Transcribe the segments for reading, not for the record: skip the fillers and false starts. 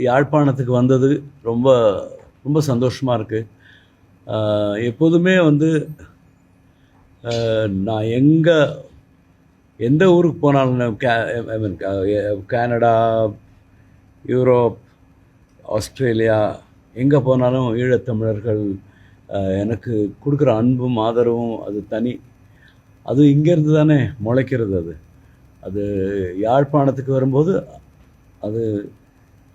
யாழ்ப்பாணத்துக்கு வந்தது ரொம்ப ரொம்ப சந்தோஷமாக இருக்குது. எப்போதுமே வந்து நான் எந்த ஊருக்கு போனாலும் ஐ மீன் கனடா, யூரோப், ஆஸ்திரேலியா எங்கே போனாலும் ஈழத்தமிழர்கள் எனக்கு கொடுக்குற அன்பும் ஆதரவும் அது தனி. அது இங்கேருந்து தானே முளைக்கிறது. அது யாழ்ப்பாணத்துக்கு வரும்போது அது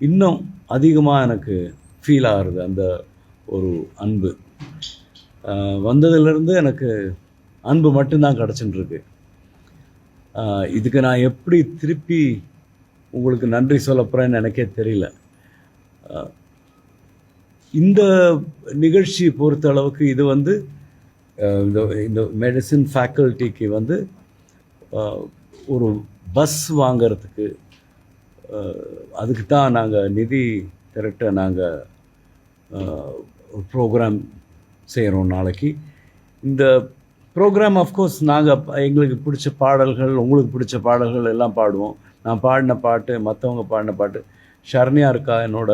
இன்னும் அதிகமாக எனக்கு ஃபீல் ஆகுறது. அந்த ஒரு அன்பு வந்ததுலேருந்து எனக்கு அன்பு மட்டும்தான் கிடச்சிட்டுருக்கு. இதுக்கு நான் எப்படி திருப்பி உங்களுக்கு நன்றி சொல்ல போகிறேன்னு எனக்கே தெரியல. இந்த நிகழ்ச்சி பொறுத்த அளவுக்கு இது வந்து இந்த மெடிசின் ஃபேக்கல்ட்டிக்கு வந்து ஒரு பஸ் வாங்கிறதுக்கு அதுக்கு தான் நாங்கள் நிதி திரட்ட நாங்கள் ப்ரோக்ராம் செய்கிறோம் நாளைக்கு. இந்த ப்ரோக்ராம் ஆஃப்கோர்ஸ் நாங்கள் எங்களுக்கு பிடிச்ச பாடல்கள், உங்களுக்கு பிடிச்ச பாடல்கள் எல்லாம் பாடுவோம். நான் பாடின பாட்டு, மற்றவங்க பாடின பாட்டு. ஷர்ணியா இருக்கா என்னோட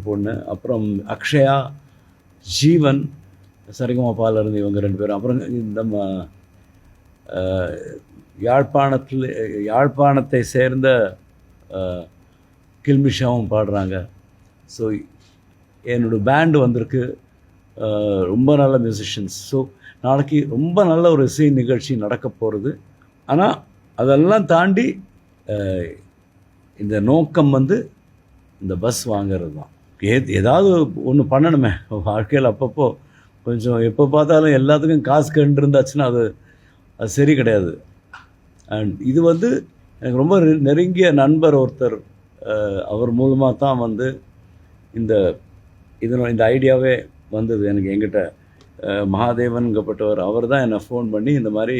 பொண்ணு, அப்புறம் அக்ஷயா, ஜீவன், சரிகமபாலேருந்து இவங்க 2 பேரும். அப்புறம் நம்ம யாழ்ப்பாணத்தை சேர்ந்த கில்மிஷாவும் பாடுறாங்க. ஸோ என்னோடய பேண்டு வந்திருக்கு, ரொம்ப நல்ல மியூசிஷியன்ஸ். ஸோ நாளைக்கு ரொம்ப நல்ல ஒரு இசை நிகழ்ச்சி நடக்க போகிறது. ஆனால் அதெல்லாம் தாண்டி இந்த நோக்கம் வந்து இந்த பஸ் வாங்கிறது தான். ஏதாவது ஒன்று பண்ணணுமே வாழ்க்கையில். அப்பப்போ கொஞ்சம் எப்போ பார்த்தாலும் எல்லாத்துக்கும் காசு கண்டு இருந்தாச்சுன்னா அது சரி கிடையாது. அண்ட் இது வந்து எனக்கு ரொம்ப நெருங்கிய நண்பர் ஒருத்தர், அவர் மூலமாக தான் வந்து இந்த ஐடியாவே வந்தது எனக்கு. என்கிட்ட மகாதேவன்கப்பட்டவர், அவர் தான் என்னை ஃபோன் பண்ணி இந்த மாதிரி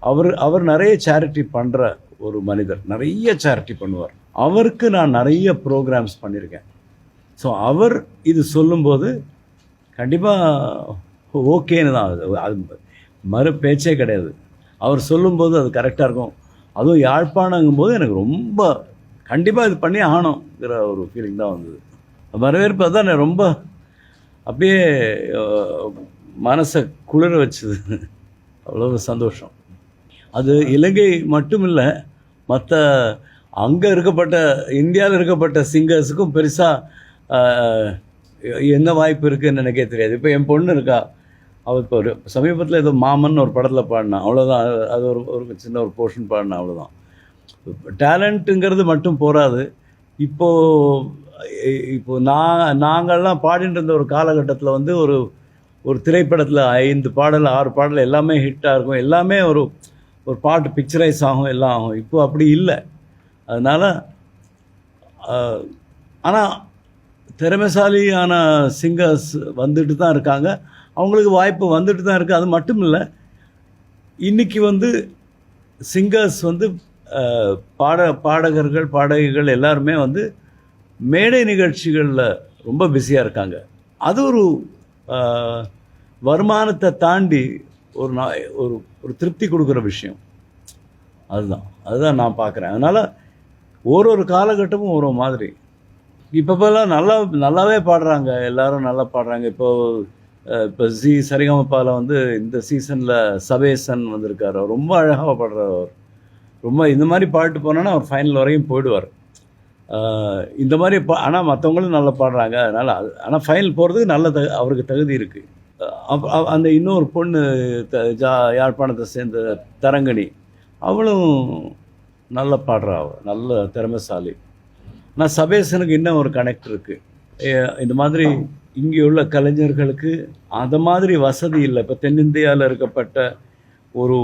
அவர் நிறைய சேரிட்டி பண்ணுற ஒரு மனிதர், நிறைய சேரிட்டி பண்ணுவார். அவருக்கு நான் நிறைய ப்ரோக்ராம்ஸ் பண்ணியிருக்கேன். ஸோ அவர் இது சொல்லும்போது கண்டிப்பாக ஓகேன்னு தான். அது பேச்சே கிடையாது. அவர் சொல்லும்போது அது கரெக்டாக இருக்கும். அதுவும் யாழ்ப்பாணங்கும்போது எனக்கு ரொம்ப கண்டிப்பாக இது பண்ணி ஆகணுங்கிற ஒரு ஃபீலிங் தான் வந்தது. வரவேற்பு தான் ரொம்ப அப்படியே மனசை குளிர வச்சுது. அவ்வளோ சந்தோஷம். அது இலங்கை மட்டும் இல்லை, மற்ற அங்கே இருக்கப்பட்ட இந்தியாவில் இருக்கப்பட்ட சிங்கர்ஸுக்கும் பெருசாக என்ன வாய்ப்பு இருக்குதுன்னு எனக்கே தெரியாது. இப்போ என் பொண்ணு இருக்கா, அவள் இப்போ ஒரு சமீபத்தில் ஏதோ மாமன் ஒரு படத்தில் பாடினான், அவ்வளோதான். அது ஒரு சின்ன ஒரு போர்ஷன் பாடினான், அவ்வளோதான். டேலண்ட்டுங்கிறது மட்டும் போகாது. இப்போ நாங்கள்லாம் பாடிட்டு இருந்த ஒரு காலகட்டத்தில் வந்து ஒரு திரைப்படத்தில் 5 பாடல் 6 பாடல் எல்லாமே ஹிட்டாக இருக்கும், எல்லாமே ஒரு பாட்டு பிக்சரைஸ் ஆகும், எல்லாம் ஆகும். இப்போ அப்படி இல்லை. அதனால் ஆனால் திறமைசாலியான சிங்கர்ஸ் வந்துட்டு தான் இருக்காங்க, அவங்களுக்கு வாய்ப்பு வந்துட்டு தான் இருக்குது. அது மட்டும் இல்லை, இன்றைக்கி வந்து சிங்கர்ஸ் வந்து பாடகர்கள் பாடகிகள் எல்லாருமே வந்து மேடை நிகழ்ச்சிகளில் ரொம்ப பிஸியாக இருக்காங்க. அது ஒரு வருமானத்தை தாண்டி ஒரு திருப்தி கொடுக்குற விஷயம். அதுதான் நான் பார்க்குறேன். அதனால் ஒரு காலகட்டமும் ஒரு மாதிரி. இப்போல்லாம் நல்லாவே பாடுறாங்க, எல்லோரும் நல்லா பாடுறாங்க. இப்போ சரிகமபாவில் வந்து இந்த சீசனில் சபேசன் வந்திருக்கார். அவர் ரொம்ப அழகாக பாடுறார். அவர் ரொம்ப இந்த மாதிரி பாட்டு போனோன்னா அவர் ஃபைனல் வரையும் போயிடுவார். இந்த மாதிரி ஆனால் மற்றவங்களும் நல்லா பாடுறாங்க. அதனால் ஆனால் ஃபைனல் போகிறதுக்கு அவருக்கு தகுதி இருக்குது. அந்த இன்னொரு பொண்ணு யாழ்ப்பாணத்தை சேர்ந்த தரங்கணி, அவளும் நல்லா பாடுறா, நல்ல திறமைசாலி. ஆனால் சபேசனுக்கு இன்னும் ஒரு கனெக்ட் இருக்குது. இந்த மாதிரி இங்கே உள்ள கலைஞர்களுக்கு அந்த மாதிரி வசதி இல்லை. இப்போ தென்னிந்தியாவில் இருக்கப்பட்ட ஒரு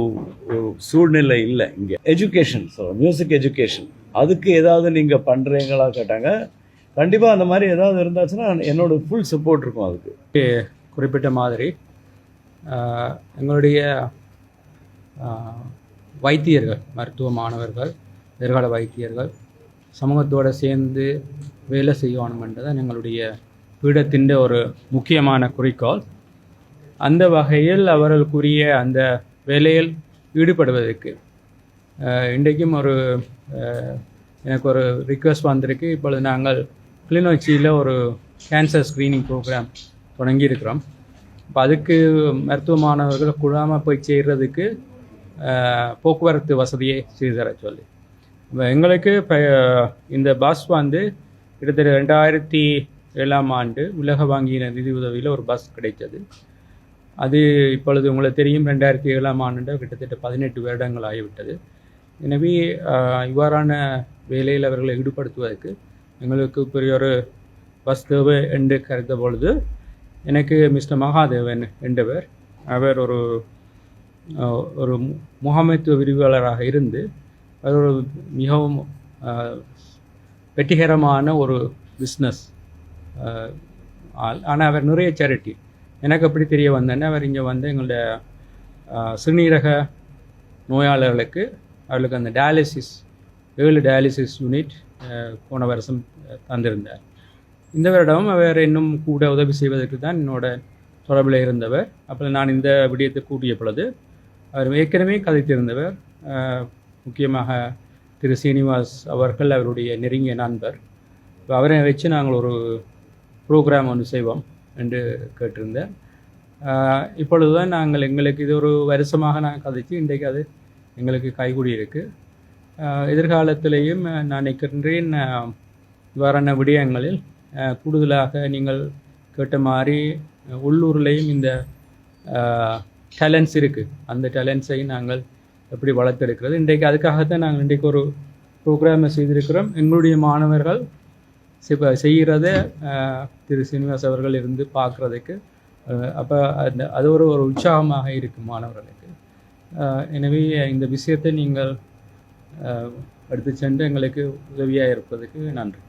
சூழ்நிலை இல்லை இங்கே. எஜுகேஷன், மியூசிக் எஜுகேஷன், அதுக்கு ஏதாவது நீங்கள் பண்ணுறீங்களா கேட்டாங்க. கண்டிப்பாக அந்த மாதிரி ஏதாவது இருந்தாச்சுன்னா என்னோடய ஃபுல் சப்போர்ட் இருக்கும். அதுக்கு குறிப்பிட்ட மாதிரி எங்களுடைய வைத்தியர்கள், மருத்துவ மாணவர்கள், எதிர்கால வைத்தியர்கள் சமூகத்தோடு சேர்ந்து வேலை செய்யணுமென்றதான் எங்களுடைய பீடத்தின் ஒரு முக்கியமான குறிக்கோள். அந்த வகையில் அவர்களுக்குரிய அந்த வேலையில் ஈடுபடுவதற்கு இன்றைக்கும் எனக்கு ஒரு ரிக்வெஸ்ட் வந்திருக்கு. இப்பொழுது நாங்கள் கிளிநொச்சியில் ஒரு கேன்சர் ஸ்க்ரீனிங் ப்ரோக்ராம் தொடங்கியிருக்கிறோம். இப்போ அதுக்கு மருத்துவ மாணவர்கள் குழாமல் போய் சேர்றதுக்கு போக்குவரத்து வசதியை செய்து தர சொல்லி இப்போ எங்களுக்கு இப்போ இந்த பஸ் வந்து கிட்டத்தட்ட 2007ஆம் ஆண்டு உலக வங்கியின் நிதி உதவியில் ஒரு பஸ் கிடைத்தது. அது இப்பொழுது உங்களுக்கு தெரியும் 2007ஆம் ஆண்டு கிட்டத்தட்ட 18 வருடங்கள் ஆகிவிட்டது. எனவே இவ்வாறான வேலையில் அவர்களை ஈடுபடுத்துவதற்கு எங்களுக்கு பெரிய ஒரு பஸ் தேவை என்று கருத பொழுது எனக்கு மிஸ்டர் மகாதேவன் என்றவர், அவர் ஒரு முகாமைத்துவ விரிவாளராக இருந்து அவர் ஒரு மிகவும் வெற்றிகரமான ஒரு பிஸ்னஸ் ஆனால் அவர் நிறைய சேரிட்டி எனக்கு அப்படி தெரிய வந்தேன்னா அவர் இங்கே வந்து எங்களுடைய சிறுநீரக நோயாளர்களுக்கு அவர்களுக்கு அந்த டயாலிசிஸ் 7 டயாலிசிஸ் யூனிட் போன வருஷம் தந்திருந்தார். இந்த வருடம் அவர் இன்னும் கூட உதவி செய்வதற்கு தான் என்னோட தொடர்பில் இருந்தவர். அப்போ நான் இந்த விடயத்தை கூட்டிய பொழுது அவர் ஏற்கனவே கதைத்திருந்தவர், முக்கியமாக திரு சீனிவாஸ் அவர்கள் அவருடைய நெருங்கிய நண்பர். இப்போ அவரை வச்சு நாங்கள் ஒரு ப்ரோக்ராம் ஒன்று செய்வோம் என்று கேட்டிருந்தேன். இப்பொழுது தான் நாங்கள் எங்களுக்கு இது ஒரு வருஷமாக நாங்கள் கதைச்சு இன்றைக்கு அது எங்களுக்கு கைகூடி இருக்குது. எதிர்காலத்திலேயும் நான் நினைக்கின்றேன் இவ்வாறான விடயங்களில் கூடுதலாக நீங்கள் கேட்ட மாதிரி உள்ளூர்லேயும் இந்த டேலண்ட்ஸ் இருக்குது. அந்த டேலண்ட்ஸை நாங்கள் எப்படி வளர்த்தெடுக்கிறது, இன்றைக்கு அதுக்காகத்தான் நாங்கள் இன்றைக்கு ஒரு ப்ரோக்ராமை செய்திருக்கிறோம். எங்களுடைய மாணவர்கள் செய்கிறத திரு சீனிவாஸ் அவர்கள் இருந்து பார்க்குறதுக்கு அப்போ அது ஒரு உற்சாகமாக இருக்கும் மாணவர்களுக்கு. எனவே இந்த விஷயத்தை நீங்கள் எடுத்து சென்று எங்களுக்கு உதவியாக இருப்பதற்கு நன்றி.